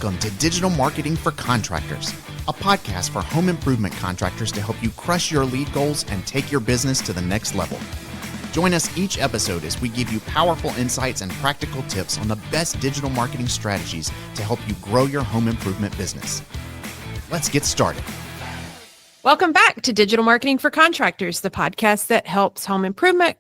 Welcome to Digital Marketing for Contractors, a podcast for home improvement contractors to help you crush your lead goals and take your business to the next level. Join us each episode as we give you powerful insights and practical tips on the best digital marketing strategies to help you grow your home improvement business. Let's get started. Welcome back to Digital Marketing for Contractors, the podcast that helps home improvement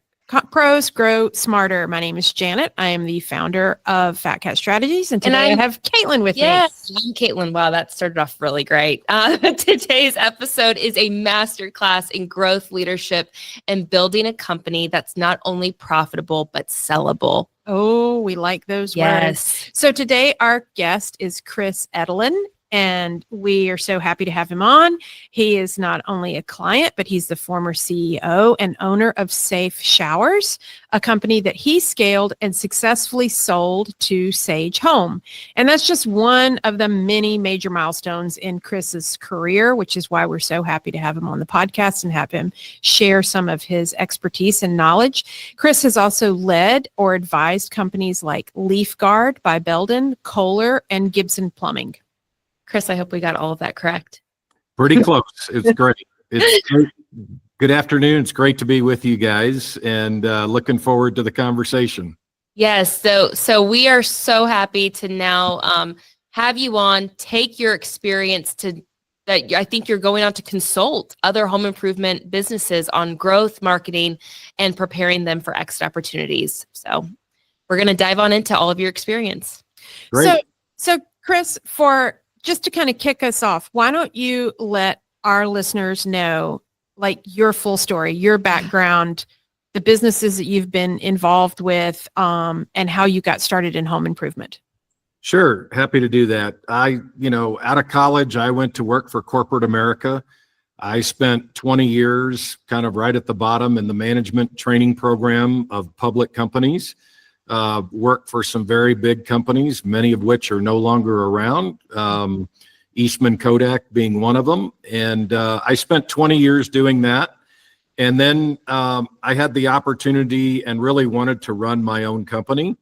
pros grow smarter. My name is Janet. I am the founder of FatCat Strategies, and today I have Caitlyn with me. Yes, I'm Caitlyn. Wow, that started off really great. Today's episode is a masterclass in growth, leadership, and building a company that's not only profitable, but sellable. Oh, we like those words. So today our guest is Chris Edelen, and we are so happy to have him on. He is not only a client, but he's the former CEO and owner of Safe Showers, a company that he scaled and successfully sold to Sage Home. And that's just one of the many major milestones in Chris's career, which is why we're so happy to have him on the podcast and have him share some of his expertise and knowledge. Chris has also led or advised companies like Leaf Guard by Belden, Kohler, and Gibson Plumbing. Chris, I hope we got all of that correct. Pretty close. It's great. It's great. Good afternoon. It's great to be with you guys, and looking forward to the conversation. Yes. So we are so happy to now have you on. Take your experience to that. I think you're going on to consult other home improvement businesses on growth, marketing, and preparing them for exit opportunities. So we're going to dive on into all of your experience. Great. So Chris, just to kind of kick us off, why don't you let our listeners know, like, your full story, your background, the businesses that you've been involved with, and how you got started in home improvement? Sure. Happy to do that. Out of college, I went to work for corporate America. I spent 20 years kind of right at the bottom in the management training program of public companies. Worked for some very big companies, many of which are no longer around, Eastman Kodak being one of them. And I spent 20 years doing that. And then I had the opportunity and really wanted to run my own company.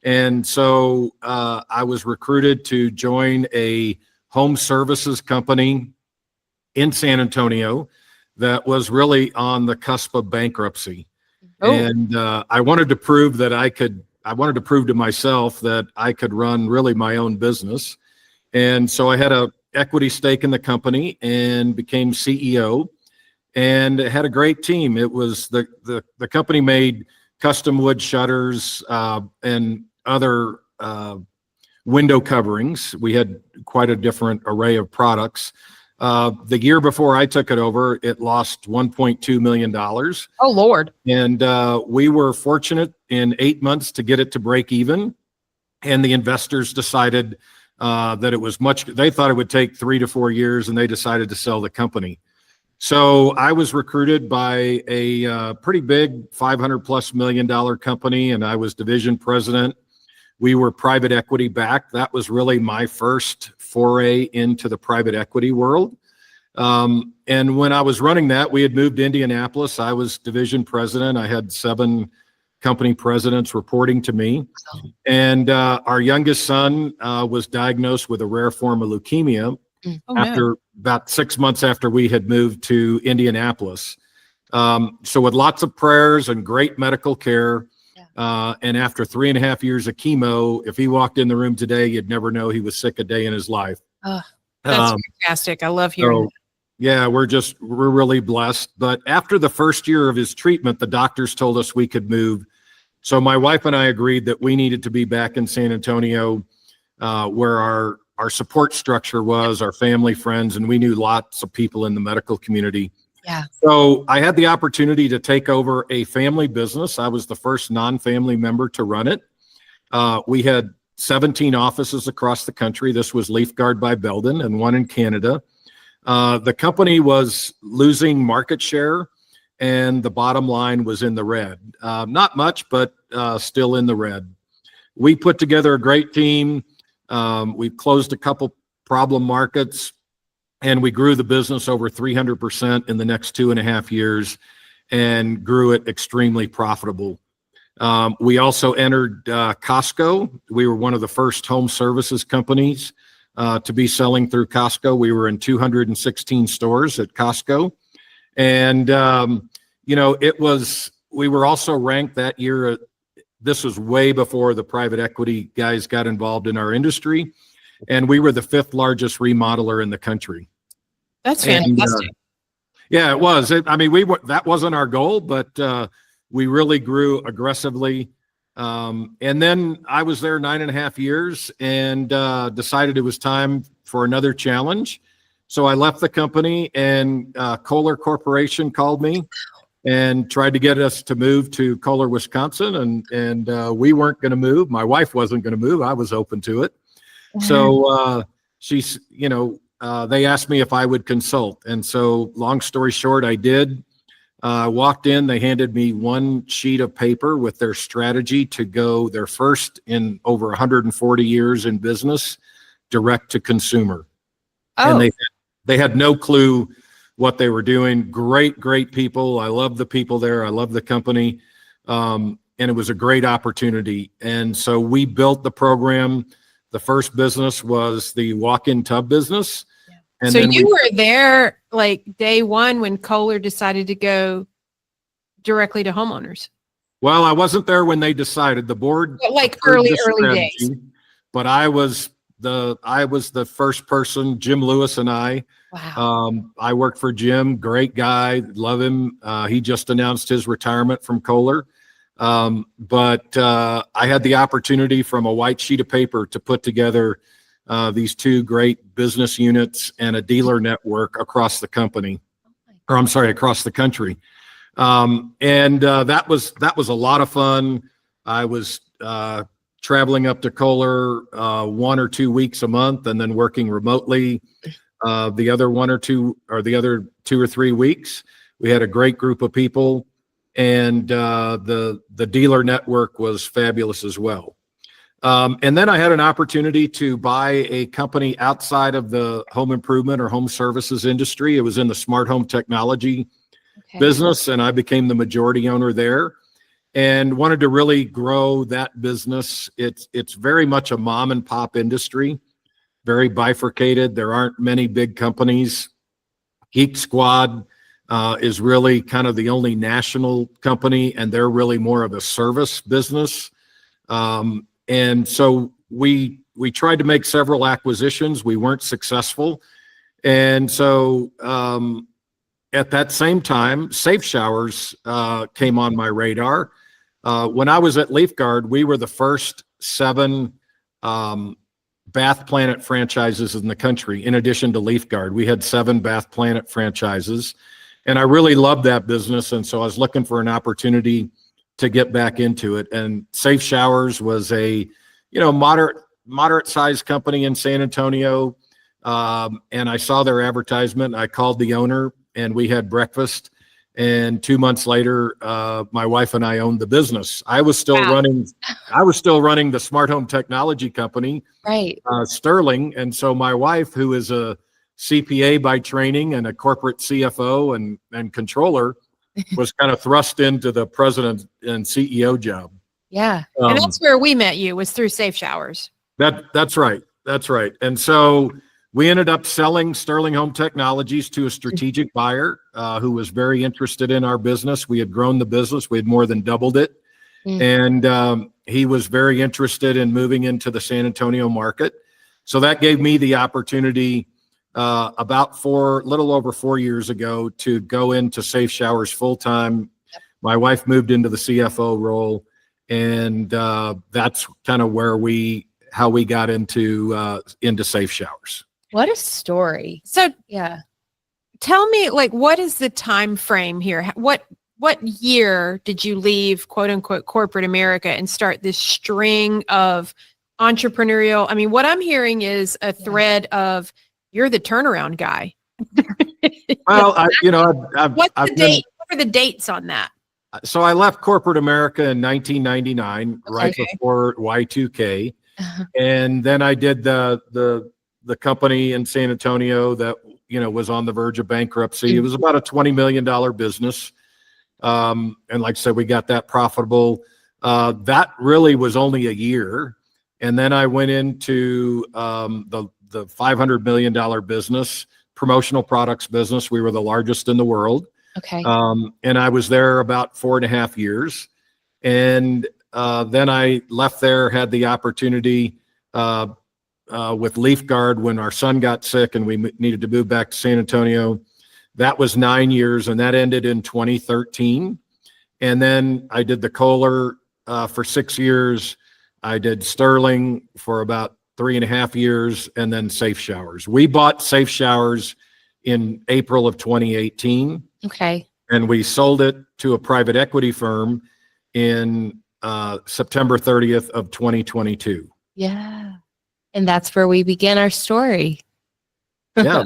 And so I was recruited to join a home services company in San Antonio that was really on the cusp of bankruptcy. Oh. And I wanted to prove to myself that I could run really my own business. And so I had a equity stake in the company and became CEO, and had a great team. It was the company made custom wood shutters and other window coverings. We had quite a different array of products. The year before I took it over, it lost $1.2 million. Oh, Lord. And we were fortunate in 8 months to get it to break even. And the investors decided that it was they thought it would take 3 to 4 years, and they decided to sell the company. So I was recruited by a pretty big $500+ million company, and I was division president. We were private equity backed. That was really my first foray into the private equity world. And when I was running that, we had moved to Indianapolis. I was division president. I had 7 company presidents reporting to me. And our youngest son was diagnosed with a rare form of leukemia about 6 months after we had moved to Indianapolis. So with lots of prayers and great medical care, and after 3.5 years of chemo, if he walked in the room today, you'd never know he was sick a day in his life. That's fantastic. I love hearing that. Yeah, we're really blessed. But after the first year of his treatment, the doctors told us we could move. So my wife and I agreed that we needed to be back in San Antonio, where our support structure was, our family, friends, and we knew lots of people in the medical community. Yeah. So I had the opportunity to take over a family business. I was the first non-family member to run it. We had 17 offices across the country. This was Leaf Guard by Belden and one in Canada. The company was losing market share, and the bottom line was in the red. Not much, but still in the red. We put together a great team. We closed a couple problem markets, and we grew the business over 300% in the next 2.5 years and grew it extremely profitable. We also entered Costco. We were one of the first home services companies to be selling through Costco. We were in 216 stores at Costco. And, we were also ranked that year. This was way before the private equity guys got involved in our industry. And we were the 5th largest remodeler in the country. That's fantastic. Yeah, it was. That wasn't our goal, but we really grew aggressively. And then I was there 9.5 years and decided it was time for another challenge. So I left the company, and Kohler Corporation called me and tried to get us to move to Kohler, Wisconsin. And we weren't going to move. My wife wasn't going to move. I was open to it. So they asked me if I would consult. And so long story short, I did. Walked in, they handed me one sheet of paper with their strategy to go their first in over 140 years in business, direct to consumer. Oh. And they had no clue what they were doing. Great people. I love the people there. I love the company. And it was a great opportunity. And so we built the program. The first business was the walk-in tub business. And so you were there like day one when Kohler decided to go directly to homeowners. Well, I wasn't there when they decided. The board, but like early days. But I was the first person. Jim Lewis and I. Wow. I worked for Jim. Great guy. Love him. He just announced his retirement from Kohler. But I had the opportunity from a white sheet of paper to put together these 2 great business units and a dealer network across the company, across the country. That was a lot of fun. I was traveling up to Kohler 1 or 2 weeks a month, and then working remotely the other 1 or 2 or the other 2 or 3 weeks. We had a great group of people, and the dealer network was fabulous as well. And then I had an opportunity to buy a company outside of the home improvement or home services industry. It was in the smart home technology business, and I became the majority owner there and wanted to really grow that business. It's very much a mom and pop industry, very bifurcated. There aren't many big companies. Geek Squad is really kind of the only national company, and they're really more of a service business. And so we tried to make several acquisitions. We weren't successful. And so at that same time, Safe Showers came on my radar. When I was at Leaf Guard, we were the first 7 Bath Planet franchises in the country. In addition to Leaf Guard, we had 7 Bath Planet franchises. And I really loved that business. And so I was looking for an opportunity to get back into it. And Safe Showers was a, moderate sized company in San Antonio. And I saw their advertisement. I called the owner, and we had breakfast. And 2 months later, my wife and I owned the business. I was still running the smart home technology company, right? Sterling. And so my wife, who is a CPA by training and a corporate CFO and controller, was kind of thrust into the president and CEO job. Yeah. And that's where we met you, was through Safe Showers. That's right. And so we ended up selling Sterling Home Technologies to a strategic buyer who was very interested in our business. We had grown the business. We had more than doubled it. And he was very interested in moving into the San Antonio market. So that gave me the opportunity about little over 4 years ago to go into Safe Showers full time. My wife moved into the CFO role, and that's kind of how we got into Safe Showers. What a story. So yeah, tell me, like, what is the time frame here? What year did you leave, quote unquote, corporate America and start this string of entrepreneurial? I mean, what I'm hearing is a thread of, you're the turnaround guy. Well, What's the date? What are the dates on that? So I left corporate America in 1999, right before Y2K. And then I did the company in San Antonio that, was on the verge of bankruptcy. It was about a $20 million business. And like I said, we got that profitable. That really was only a year. And then I went into the the $500 million business, promotional products business. We were the largest in the world. Okay. And I was there about 4.5 years. And then I left there, had the opportunity with Leaf Guard when our son got sick and we needed to move back to San Antonio. That was 9 years, and that ended in 2013. And then I did the Kohler for 6 years. I did Sterling for about 3.5 years, and then Safe Showers. We bought Safe Showers in April of 2018. Okay. And we sold it to a private equity firm in September 30th of 2022. Yeah. And that's where we began our story. Yeah.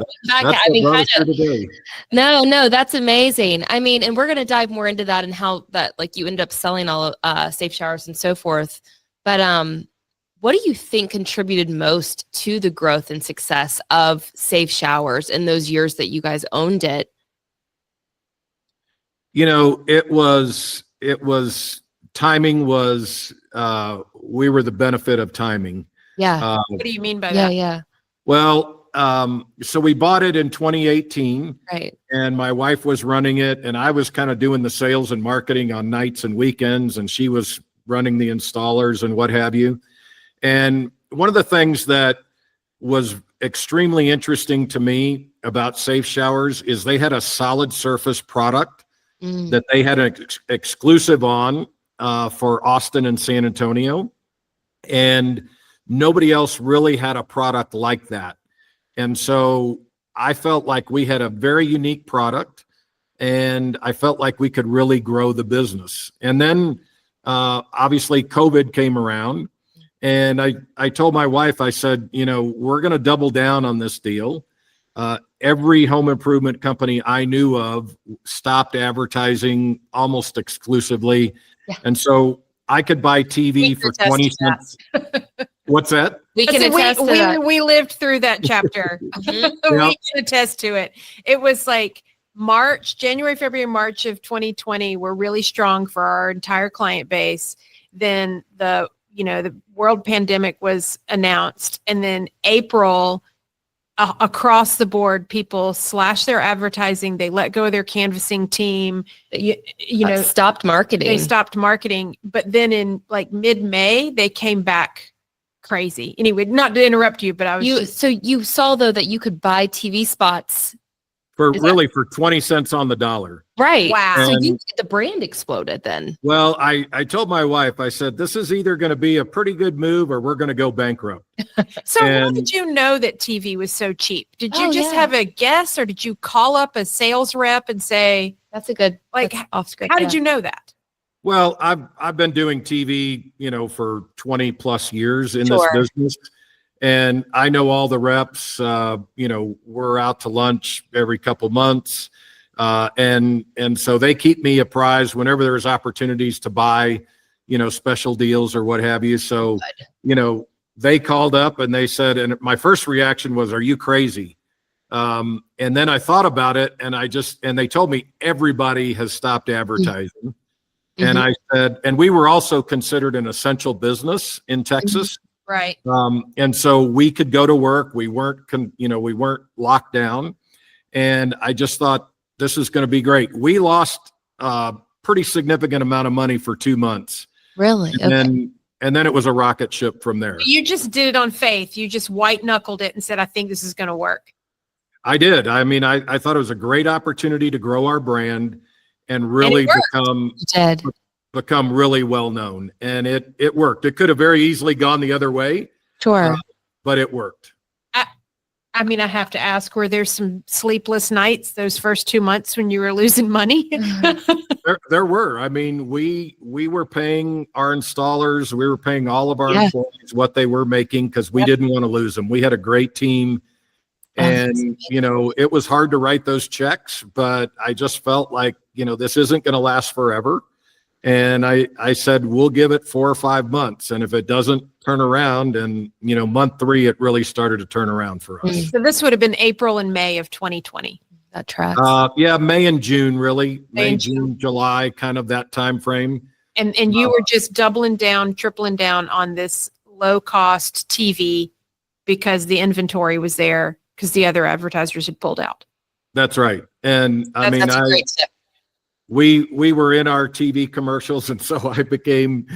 No, that's amazing. I mean, and we're going to dive more into that and how that, like, you ended up selling all Safe Showers and so forth. But what do you think contributed most to the growth and success of Safe Showers in those years that you guys owned it? You know, it was timing was, we were the benefit of timing. Yeah. What do you mean by that? Yeah. Well, so we bought it in 2018. Right. And my wife was running it, and I was kind of doing the sales and marketing on nights and weekends, and she was running the installers and what have you. And one of the things that was extremely interesting to me about Safe Showers is they had a solid surface product that they had an exclusive on for Austin and San Antonio. And nobody else really had a product like that. And so I felt like we had a very unique product, and I felt like we could really grow the business. And then obviously COVID came around, and I told my wife, I said, you know, we're going to double down on this deal. Every home improvement company I knew of stopped advertising almost exclusively. Yeah. And so I could buy TV for 20 cents. What's that? We can attest to that. We lived through that chapter. We can attest to it. It was like January, February, March of 2020 were really strong for our entire client base. Then the world pandemic was announced, and then April, across the board, people slashed their advertising. They let go of their canvassing team. Stopped marketing. They stopped marketing. But then in like mid-May, they came back crazy. Anyway, not to interrupt you, but So you saw though that you could buy TV spots for 20 cents on the dollar. Right. Wow. So the brand exploded then. Well, I told my wife, I said, this is either going to be a pretty good move or we're going to go bankrupt. So how did you know that TV was so cheap? Did you have a guess, or did you call up a sales rep and say, that's a good, off script? How did you know that? Well, I've been doing TV, for 20 plus years in this business. And I know all the reps, we're out to lunch every couple months. And so they keep me apprised whenever there's opportunities to buy, special deals or what have you. So, they called up and they said, and my first reaction was, are you crazy? And then I thought about it, and they told me everybody has stopped advertising. Mm-hmm. And I said, and we were also considered an essential business in Texas. Right. And so we could go to work. We weren't, we weren't locked down. And I just thought, this is going to be great. We lost a pretty significant amount of money for 2 months. Really? And then it was a rocket ship from there. You just did it on faith. You just white knuckled it and said, I think this is going to work. I did. I mean, I thought it was a great opportunity to grow our brand and really become really well known. And it worked. It could have very easily gone the other way. Sure. But it worked. I mean, I have to ask, were there some sleepless nights those first 2 months when you were losing money? There were. I mean, we were paying our installers. We were paying all of our employees what they were making because we didn't want to lose them. We had a great team. And, it was hard to write those checks, but I just felt like, this isn't going to last forever. And I said, we'll give it 4 or 5 months. And if it doesn't turn around, and, month 3, it really started to turn around for us. So this would have been April and May of 2020. That tracks. May and June, really. May, June, July, kind of that time frame. And you were just doubling down, tripling down on this low cost TV because the inventory was there because the other advertisers had pulled out. That's right. And That's a great tip. we were in our TV commercials, and so I became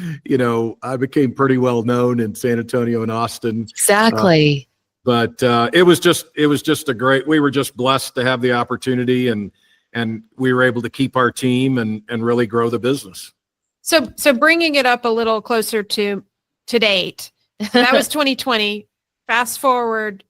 pretty well known in San Antonio and Austin. Exactly. But it was just we were just blessed to have the opportunity, and we were able to keep our team and really grow the business. So bringing it up a little closer to date, that was 2020. Fast forward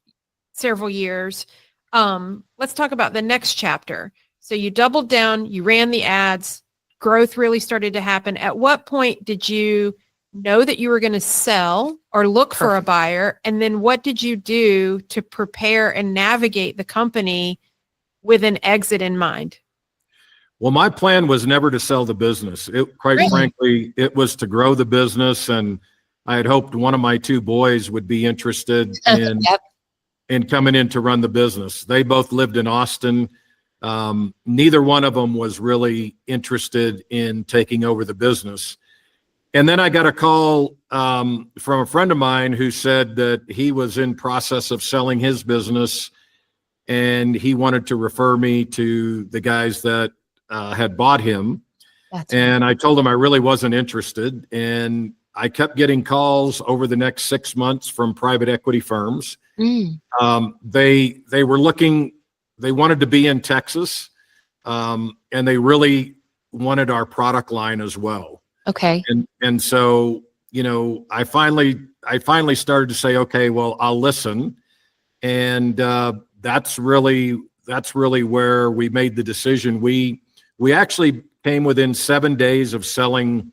several years. Let's talk about the next chapter. So you doubled down, you ran the ads, growth really started to happen. At what point did you know that you were going to sell or look for a buyer? And then what did you do to prepare and navigate the company with an exit in mind? Well, my plan was never to sell the business. Frankly, it was to grow the business, and I had hoped one of my two boys would be interested in in coming in to run the business. They both lived in Austin. Neither one of them was really interested in taking over the business. And then I got a call from a friend of mine who said that he was in process of selling his business, and he wanted to refer me to the guys that had bought him. And I told him I really wasn't interested. And I kept getting calls over the next 6 months from private equity firms. They were looking, they wanted to be in Texas, and they really wanted our product line as well. Okay. And so, I finally started to say, okay, well, I'll listen. And that's really where we made the decision. We actually came within 7 days of selling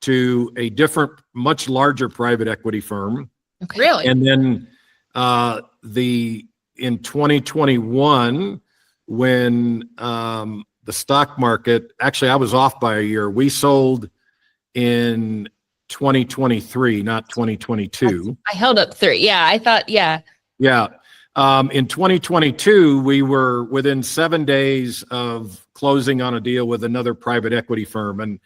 to a different, much larger private equity firm. Okay. Really? And then in 2021, when the stock market, actually I was off by a year. We sold in 2023, not 2022. I held up 3. Yeah, I thought, yeah. Yeah. In 2022, we were within 7 days of closing on a deal with another private equity firm. And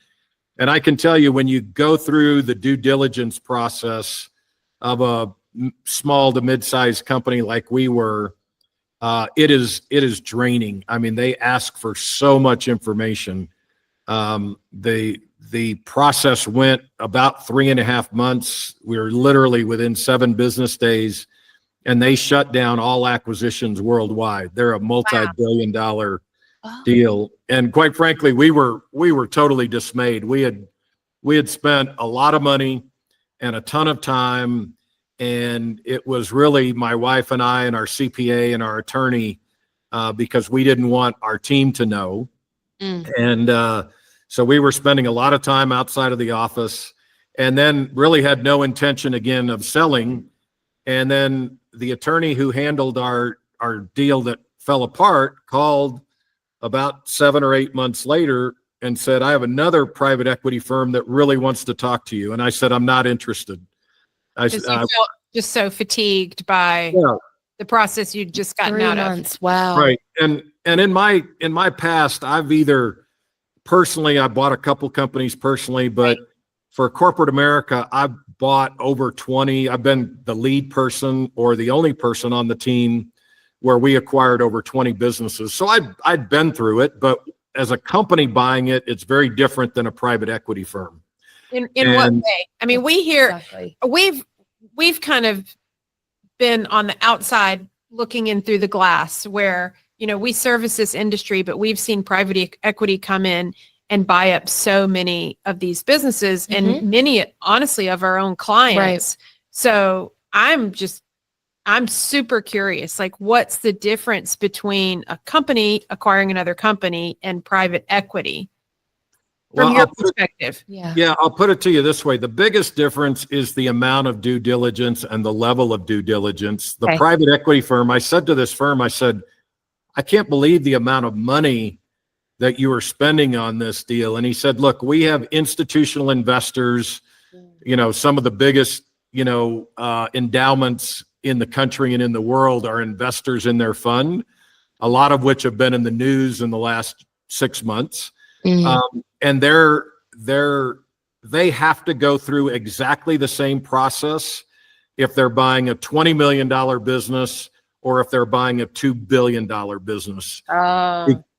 I can tell you, when you go through the due diligence process of a small to mid-sized company like we were, it is draining. I mean, they ask for so much information. The process went about 3.5 months. We were literally within 7 business days, and they shut down all acquisitions worldwide. They're a multi-billion-dollar deal. And quite frankly, we were totally dismayed. We had spent a lot of money and a ton of time, and it was really my wife and I and our CPA and our attorney, because we didn't want our team to know. And so we were spending a lot of time outside of the office, and then really had no intention again of selling. And then the attorney who handled our deal that fell apart called about 7 or 8 months later and said, I have another private equity firm that really wants to talk to you. And I said, I'm not interested. I felt just so fatigued by the process you'd just gotten 3 out months. of. Wow. Right. And in my past, I've either personally, I bought a couple companies personally, but for corporate America, I've bought over 20. I've been the lead person or the only person on the team where we acquired over 20 businesses. So I'd been through it, but as a company buying it, it's very different than a private equity firm. In what way? I mean, we hear we've kind of been on the outside looking in through the glass where, we service this industry, but we've seen private equity come in and buy up so many of these businesses and many, honestly, of our own clients. Right. So I'm super curious, like, what's the difference between a company acquiring another company and private equity from your perspective? Yeah, I'll put it to you this way. The biggest difference is the amount of due diligence and the level of due diligence. The private equity firm, I said to this firm, I said, I can't believe the amount of money that you are spending on this deal. And he said, look, we have institutional investors, some of the biggest, endowments in the country and in the world are investors in their fund, a lot of which have been in the news in the last 6 months. And they have to go through exactly the same process if they're buying a $20 million business or if they're buying a $2 billion business.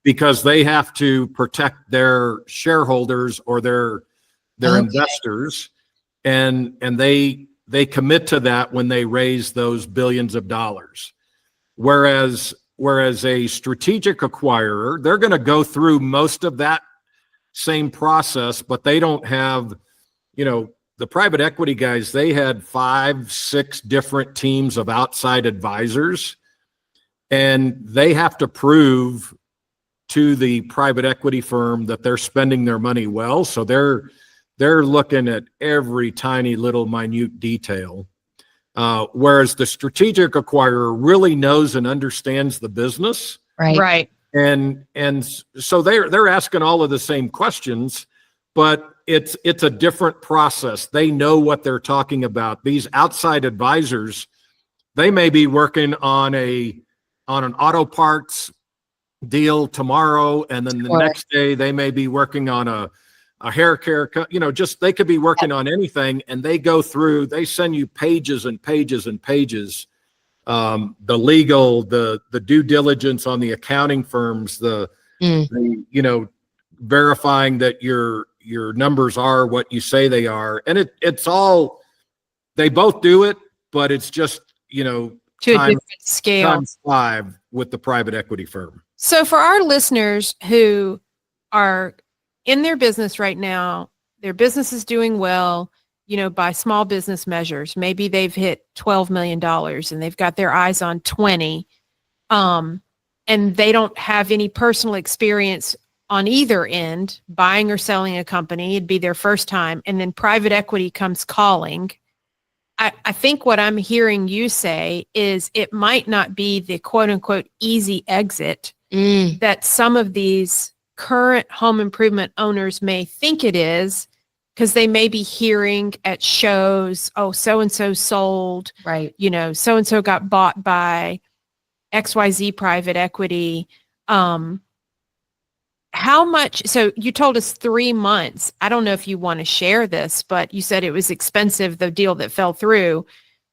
Because they have to protect their shareholders or their investors, and they commit to that when they raise those billions of dollars. Whereas a strategic acquirer, they're going to go through most of that same process, but they don't have, the private equity guys, they had 5-6 different teams of outside advisors, and they have to prove to the private equity firm that they're spending their money well. So they're looking at every tiny little minute detail. Whereas the strategic acquirer really knows and understands the business. Right. And so they're asking all of the same questions, but it's a different process. They know what they're talking about. These outside advisors, they may be working on an auto parts deal tomorrow, and then the next day they may be working on a hair care, they could be working on anything, and they send you pages and pages and pages. The legal, the due diligence on the accounting firms, the verifying that your numbers are what you say they are. And it's all, they both do it, but it's just, to a different scale. Times 5 with the private equity firm. So for our listeners who are in their business right now, their business is doing well, by small business measures, maybe they've hit $12 million and they've got their eyes on 20, and they don't have any personal experience on either end, buying or selling a company. It'd be their first time. And then private equity comes calling. I think what I'm hearing you say is it might not be the quote unquote easy exit that some of these current home improvement owners may think it is, because they may be hearing at shows, oh, so-and-so sold, right? So-and-so got bought by XYZ private equity. How much? So you told us 3 months. I don't know if you want to share this, but you said it was expensive, the deal that fell through.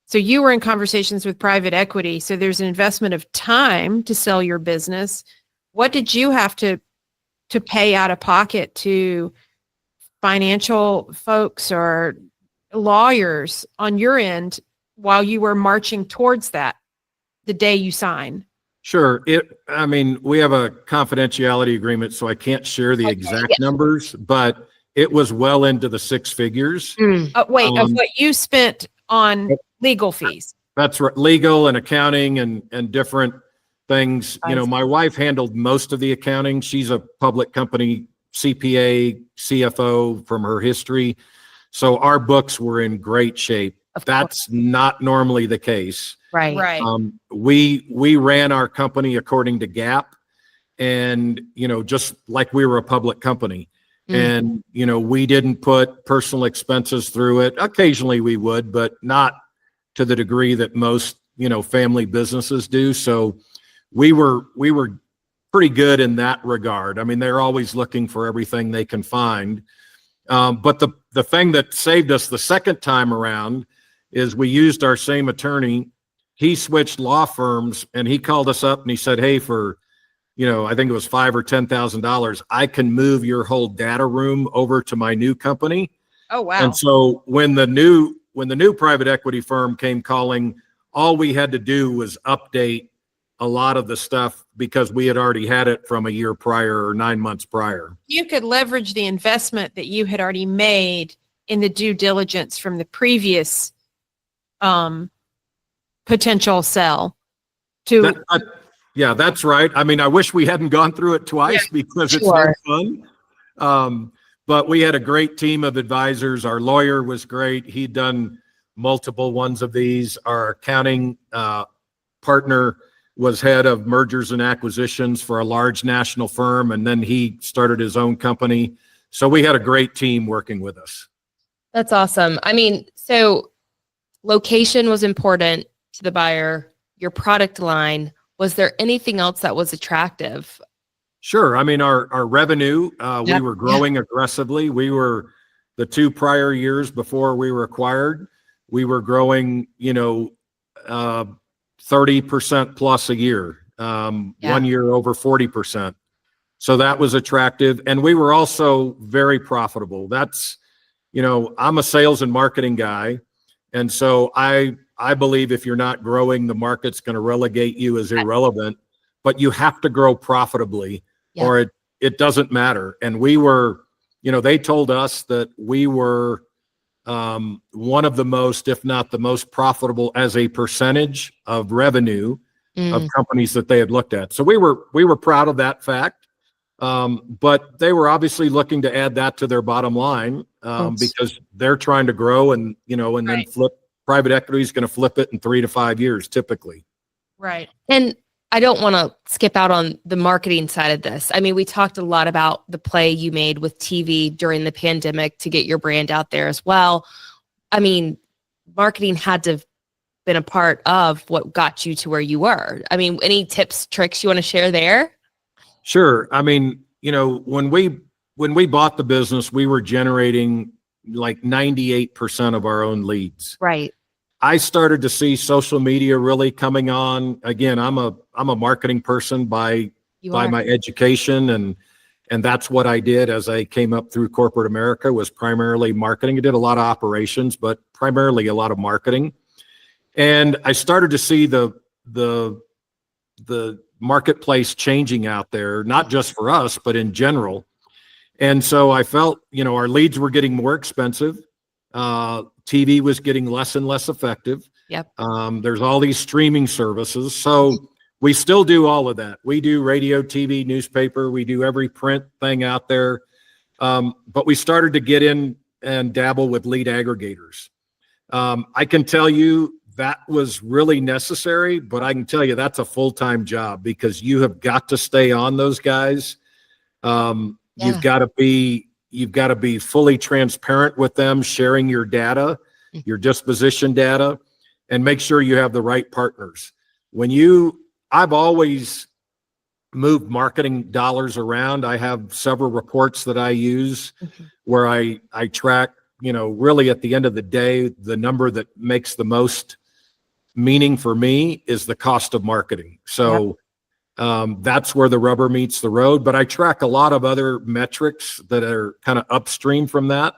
So you were in conversations with private equity. So there's an investment of time to sell your business. What did you have to pay out of pocket to financial folks or lawyers on your end while you were marching towards that the day you sign? Sure. We have a confidentiality agreement, so I can't share the exact numbers, but it was well into the 6 figures. Of what you spent on legal fees. That's right. Legal and accounting and different things. My wife handled most of the accounting. She's a public company CPA, CFO from her history. So our books were in great shape. That's not normally the case. Right. We ran our company according to GAAP, and, just like we were a public company. And, we didn't put personal expenses through it. Occasionally we would, but not to the degree that most, family businesses do. So we were pretty good in that regard. They're always looking for everything they can find. But the thing that saved us the second time around is we used our same attorney. He switched law firms, and he called us up and he said, hey, for, I think it was $5,000 or $10,000, I can move your whole data room over to my new company. Oh, wow. And so when the new private equity firm came calling, all we had to do was update a lot of the stuff because we had already had it from a year prior or 9 months prior. You could leverage the investment that you had already made in the due diligence from the previous potential sell to. Yeah, that's right. I wish we hadn't gone through it twice because it's no fun. But we had a great team of advisors. Our lawyer was great. He'd done multiple ones of these. Our accounting partner was head of mergers and acquisitions for a large national firm, and then he started his own company. So we had a great team working with us. That's awesome. So location was important to the buyer, your product line. Was there anything else that was attractive? Sure. Our revenue, we were growing aggressively. We were the 2 prior years before we were acquired. we were growing, 30% plus a year, 1 year over 40%. So that was attractive. And we were also very profitable. That's, I'm a sales and marketing guy. And so I believe if you're not growing, the market's going to relegate you as irrelevant, but you have to grow profitably or it doesn't matter. And we were, they told us that we were one of the most, if not the most profitable as a percentage of revenue of companies that they had looked at. So we were proud of that fact. But they were obviously looking to add that to their bottom line because they're trying to grow and, then private equity is going to flip it in 3 to 5 years, typically. Right. And I don't want to skip out on the marketing side of this. I mean, we talked a lot about the play you made with TV during the pandemic to get your brand out there as well. I mean, marketing had to have been a part of what got you to where you were. I mean, any tips, tricks you want to share there? Sure. I mean, when we bought the business, we were generating like 98% of our own leads. Right. I started to see social media really coming on. Again, I'm a marketing person by my education, and that's what I did as I came up through corporate America was primarily marketing. I did a lot of operations, but primarily a lot of marketing. And I started to see the marketplace changing out there, not just for us, but in general. And so I felt, our leads were getting more expensive. TV was getting less and less effective. Yep. There's all these streaming services. So we still do all of that. We do radio, TV, newspaper. We do every print thing out there. But we started to get in and dabble with lead aggregators. I can tell you that was really necessary, but I can tell you that's a full-time job because you have got to stay on those guys. You've got to be fully transparent with them, sharing your data, your disposition data, and make sure you have the right partners. I've always moved marketing dollars around. I have several reports that I use where I track, really at the end of the day, the number that makes the most meaning for me is the cost of marketing. So that's where the rubber meets the road. But I track a lot of other metrics that are kind of upstream from that.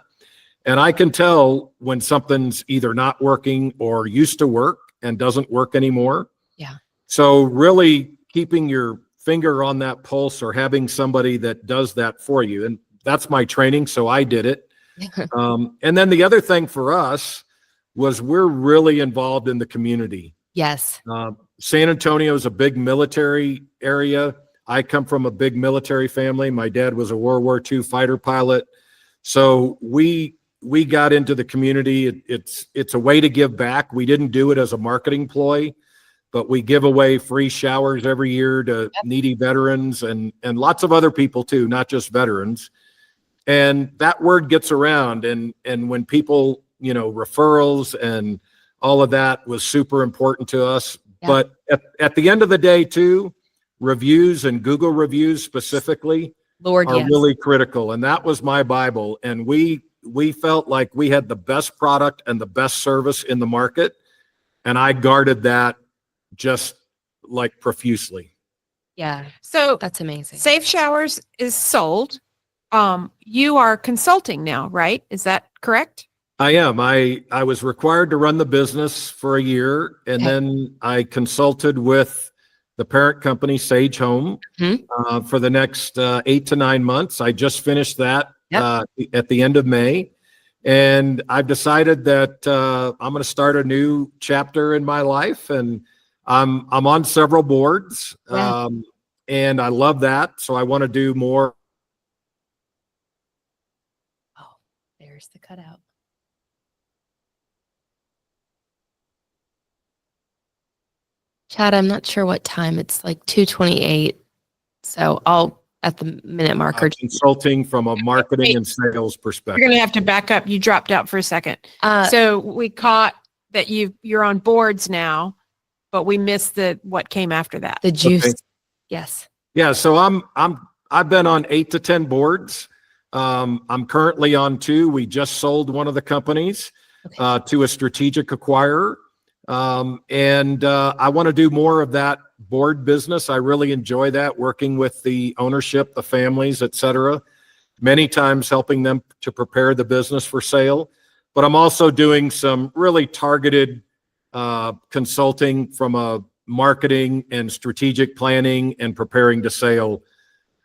And I can tell when something's either not working or used to work and doesn't work anymore. Yeah. So really keeping your finger on that pulse or having somebody that does that for you. And that's my training. So I did it. And then the other thing for us was we're really involved in the community. Yes. San Antonio is a big military area. I come from a big military family. My dad was a World War II fighter pilot. So we got into the community. It's a way to give back. We didn't do it as a marketing ploy, but we give away free showers every year to needy veterans and lots of other people too, not just veterans. And that word gets around. And when people, referrals and all of that was super important to us. Yeah. But at the end of the day too, reviews and Google reviews specifically are really critical. And that was my Bible. And we felt like we had the best product and the best service in the market. And I guarded that just like profusely. Yeah. So that's amazing. Safe Showers is sold. You are consulting now, right? Is that correct? I am. I was required to run the business for a year, and then I consulted with the parent company, Sage Home, for the next 8 to 9 months. I just finished that at the end of May, and I've decided that I'm going to start a new chapter in my life, and I'm on several boards, and I love that. So I want to do more. Oh, there's the cutout. Chad, I'm not sure what time. It's like 2:28. So I'll at the minute marker. Consulting from a marketing and sales perspective. You're going to have to back up. You dropped out for a second. So we caught that you're on boards now, but we missed what came after that. The juice. Okay. Yes. Yeah. So I've been on 8 to 10 boards. I'm currently on 2. We just sold one of the companies. to a strategic acquirer. And I want to do more of that board business. I really enjoy that, working with the ownership, the families, et cetera, many times helping them to prepare the business for sale. But I'm also doing some really targeted consulting from a marketing and strategic planning and preparing to sale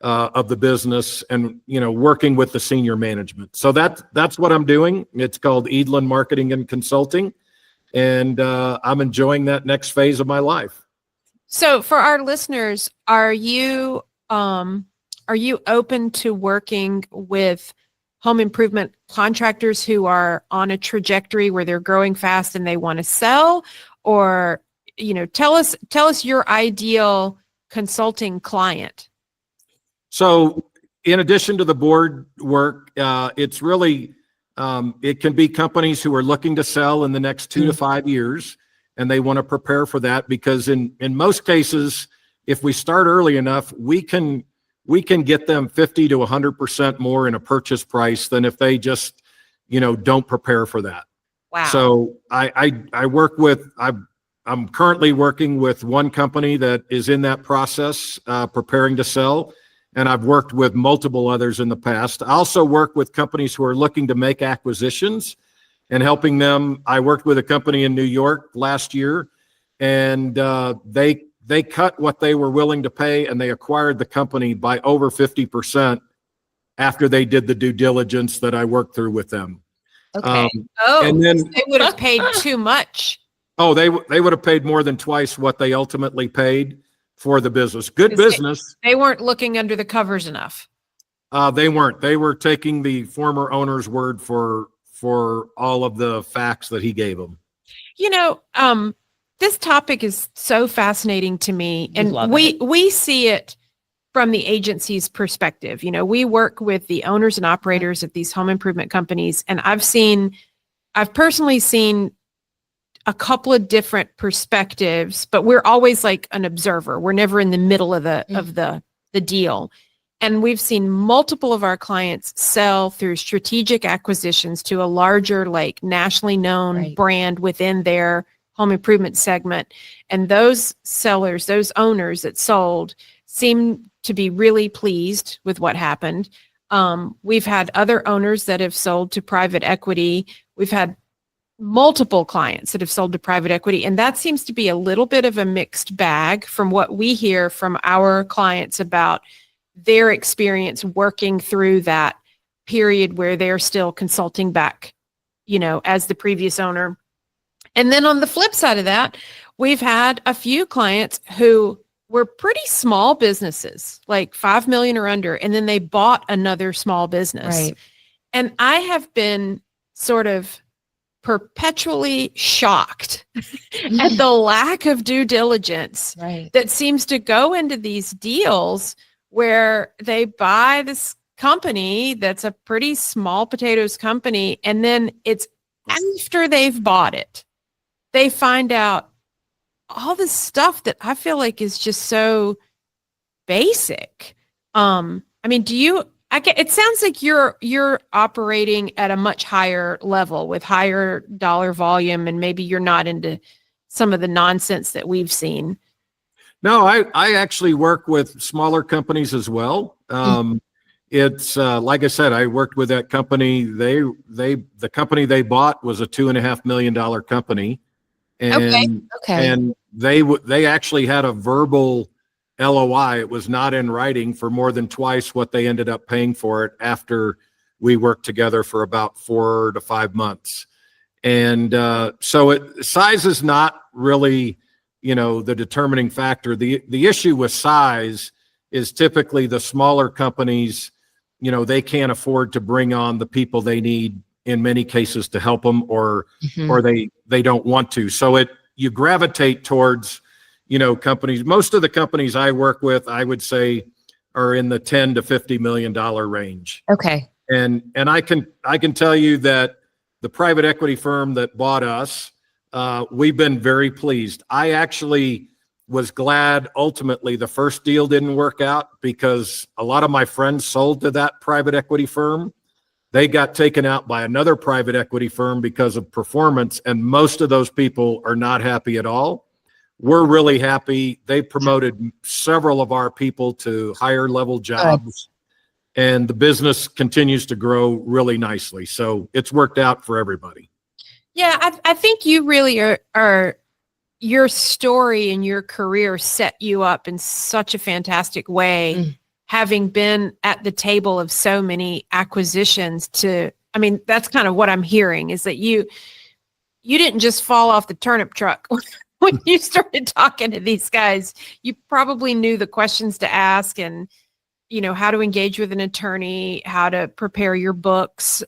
of the business, and working with the senior management. So that's what I'm doing. It's called Edelen Marketing and Consulting, and I'm enjoying that next phase of my life. So for our listeners, are you open to working with home improvement contractors who are on a trajectory where they're growing fast and they want to sell? Or tell us your ideal consulting client. So in addition to the board work, it's really, it can be companies who are looking to sell in the next 2 to 5 years, and they want to prepare for that, because in most cases, if we start early enough, we can get them 50 to 100% more in a purchase price than if they just, don't prepare for that. Wow. So I'm currently working with one company that is in that process, preparing to sell. And I've worked with multiple others in the past. I also work with companies who are looking to make acquisitions and helping them. I worked with a company in New York last year, and they cut what they were willing to pay, and they acquired the company by over 50% after they did the due diligence that I worked through with them. Okay. And then they would have paid too much. Oh, they would have paid more than twice what they ultimately paid for the business. Good business. They weren't looking under the covers enough. They weren't. They were taking the former owner's word for all of the facts that he gave them. This topic is so fascinating to me, and we see it from the agency's perspective. We work with the owners and operators of these home improvement companies, and I've personally seen a couple of different perspectives, but we're always like an observer. We're never in the middle of the deal. And we've seen multiple of our clients sell through strategic acquisitions to a larger, like nationally known brand within their home improvement segment. And those sellers, those owners that sold, seem to be really pleased with what happened. We've had other owners that have sold to private equity. We've had multiple clients that have sold to private equity, and that seems to be a little bit of a mixed bag from what we hear from our clients about their experience working through that period where they're still consulting back, as the previous owner. And then on the flip side of that, we've had a few clients who were pretty small businesses, like 5 million or under, and then they bought another small business. Right. And I have been sort of perpetually shocked at the lack of due diligence that seems to go into these deals where they buy this company that's a pretty small potatoes company, and then it's after they've bought it, they find out all this stuff that I feel like is just so basic. It sounds like you're operating at a much higher level with higher dollar volume, and maybe you're not into some of the nonsense that we've seen. No, I actually work with smaller companies as well. It's like I said, I worked with that company. The company they bought was a $2.5 million company, and and they actually had a verbal LOI. It was not in writing for more than twice what they ended up paying for it after we worked together for about 4 to 5 months. And so size is not really, the determining factor. The issue with size is typically the smaller companies, they can't afford to bring on the people they need in many cases to help them, or they don't want to. So you gravitate towards companies. Most of the companies I work with, I would say, are in the $10 to $50 million range. Okay. And I can tell you that the private equity firm that bought us, we've been very pleased. I actually was glad ultimately the first deal didn't work out, because a lot of my friends sold to that private equity firm. they got taken out by another private equity firm because of performance, and most of those people are not happy at all. We're really happy. They promoted several of our people to higher level jobs, and the business continues to grow really nicely. So it's worked out for everybody. Yeah, I think you really are your story and your career set you up in such a fantastic way, having been at the table of so many acquisitions that's kind of what I'm hearing, is that you didn't just fall off the turnip truck when you started talking to these guys. You probably knew the questions to ask and, how to engage with an attorney, how to prepare your books.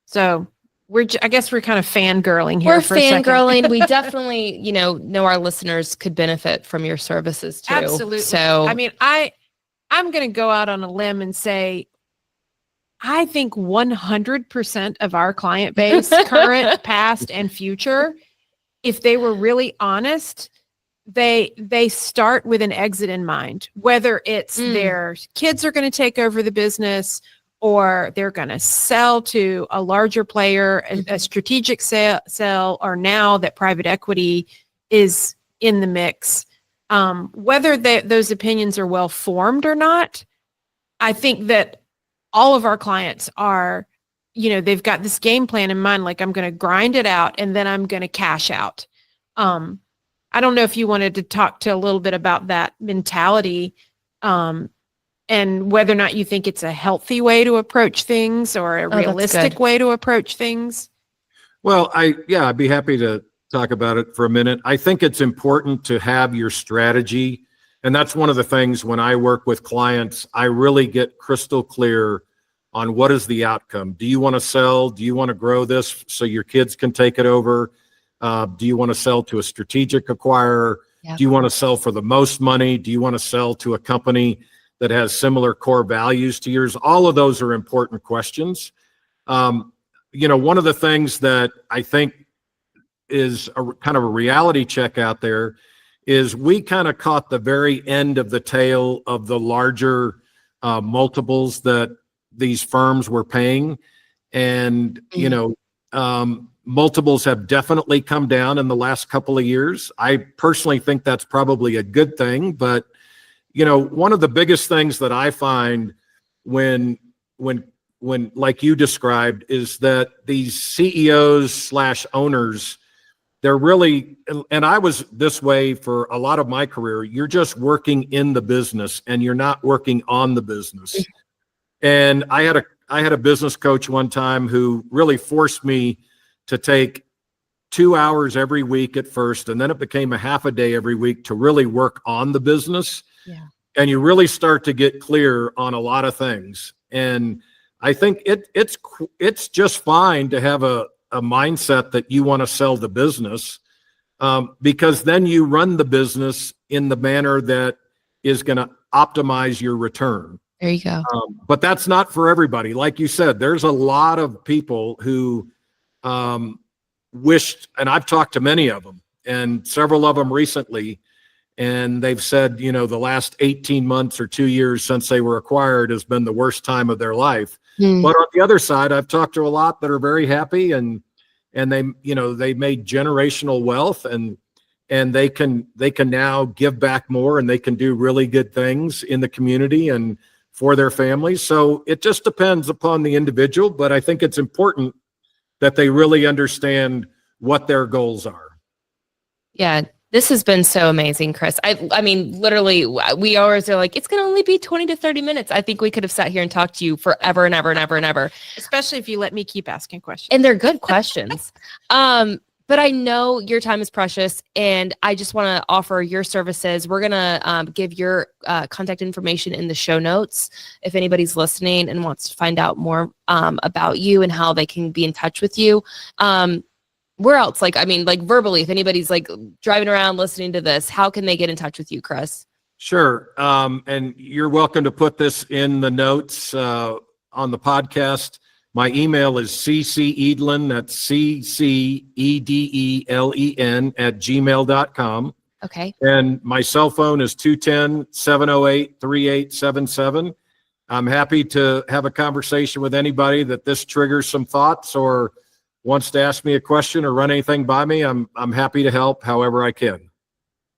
So I guess we're kind of fangirling here. We're for a second. fangirling. We definitely, know our listeners could benefit from your services too. Absolutely. So, I'm going to go out on a limb and say, I think 100% of our client base, current, past, and future, if they were really honest, they start with an exit in mind, whether it's their kids are going to take over the business, or they're going to sell to a larger player, a strategic sell, or now that private equity is in the mix. Whether those opinions are well formed or not, I think that all of our clients are, they've got this game plan in mind, like I'm going to grind it out and then I'm going to cash out. I don't know if you wanted to talk to a little bit about that mentality, and whether or not you think it's a healthy way to approach things or a realistic way to approach things. Well, I'd be happy to talk about it for a minute. I think it's important to have your strategy. And that's one of the things when I work with clients, I really get crystal clear on what is the outcome. Do you want to sell? Do you want to grow this so your kids can take it over? Do you want to sell to a strategic acquirer? Yep. Do you want to sell for the most money? Do you want to sell to a company that has similar core values to yours? All of those are important questions. One of the things that I think is kind of a reality check out there is we kind of caught the very end of the tail of the larger multiples that these firms were paying. And, multiples have definitely come down in the last couple of years. I personally think that's probably a good thing, but one of the biggest things that I find when like you described is that these CEOs / owners, they're really, and I was this way for a lot of my career, you're just working in the business and you're not working on the business. And I had a business coach one time who really forced me to take 2 hours every week at first, and then it became a half a day every week to really work on the business. Yeah. And you really start to get clear on a lot of things. And I think it's just fine to have a mindset that you want to sell the business, because then you run the business in the manner that is going to optimize your return. There you go. But that's not for everybody. Like you said, there's a lot of people who wished, and I've talked to many of them and several of them recently, and they've said, the last 18 months or 2 years since they were acquired has been the worst time of their life. But on the other side, I've talked to a lot that are very happy and they made generational wealth and they can now give back more and they can do really good things in the community and for their families. So it just depends upon the individual, but I think it's important that they really understand what their goals are. Yeah. This has been so amazing, Chris. I mean, literally, we always are like, it's going to only be 20 to 30 minutes. I think we could have sat here and talked to you forever and ever and ever and ever. Especially if you let me keep asking questions. And they're good questions. But I know your time is precious, and I just want to offer your services. We're going to give your contact information in the show notes if anybody's listening and wants to find out more about you and how they can be in touch with you. Where else? Verbally, if anybody's driving around listening to this, how can they get in touch with you, Chris? Sure. And you're welcome to put this in the notes on the podcast. My email is ccedelen, that's CCEDELEN @gmail.com. Okay. And my cell phone is 210-708-3877. I'm happy to have a conversation with anybody that this triggers some thoughts or wants to ask me a question or run anything by me. I'm happy to help however I can.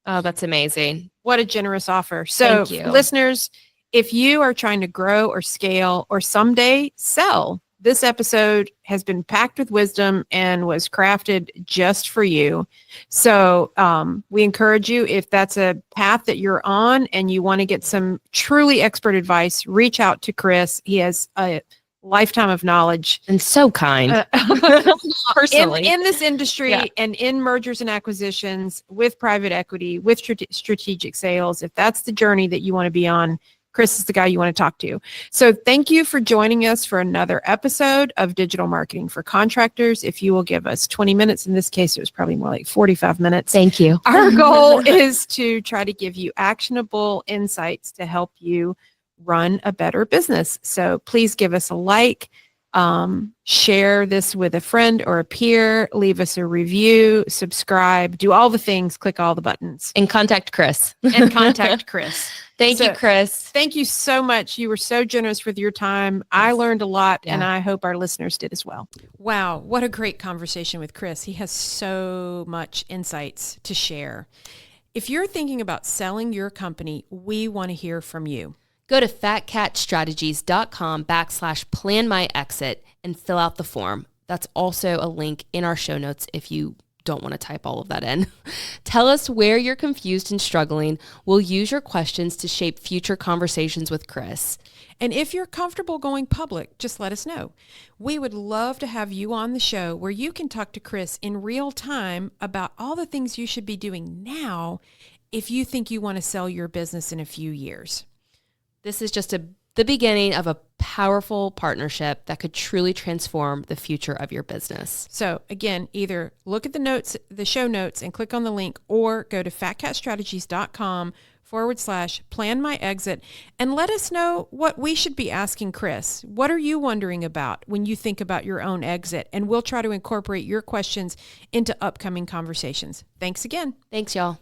Oh, that's amazing. What a generous offer. So Thank you. Listeners, if you are trying to grow or scale or someday sell, this episode has been packed with wisdom and was crafted just for you. So we encourage you, if that's a path that you're on and you want to get some truly expert advice, reach out to Chris. He has a lifetime of knowledge. And so kind. Personally. In this industry Yeah. and in mergers and acquisitions with private equity, with strategic sales. If that's the journey that you want to be on, Chris is the guy you want to talk to. So thank you for joining us for another episode of Digital Marketing for Contractors. If you will give us 20 minutes, in this case, it was probably more like 45 minutes. Thank you. Our goal is to try to give you actionable insights to help you run a better business. So please give us a like, share this with a friend or a peer, leave us a review, subscribe, do all the things, click all the buttons. And contact Chris. And contact Chris. Thank you, Chris. Thank you so much. You were so generous with your time. I learned a lot, and I hope our listeners did as well. Wow, what a great conversation with Chris. He has so much insights to share. If you're thinking about selling your company, we want to hear from you. Go to fatcatstrategies.com/planmyexit and fill out the form. That's also a link in our show notes if you don't want to type all of that in. Tell us where you're confused and struggling. We'll use your questions to shape future conversations with Chris. And if you're comfortable going public, just let us know. We would love to have you on the show where you can talk to Chris in real time about all the things you should be doing now if you think you want to sell your business in a few years. This is just the beginning of a powerful partnership that could truly transform the future of your business. So again, either look at the show notes and click on the link, or go to fatcatstrategies.com/planmyexit and let us know what we should be asking Chris. What are you wondering about when you think about your own exit? And we'll try to incorporate your questions into upcoming conversations. Thanks again. Thanks, y'all.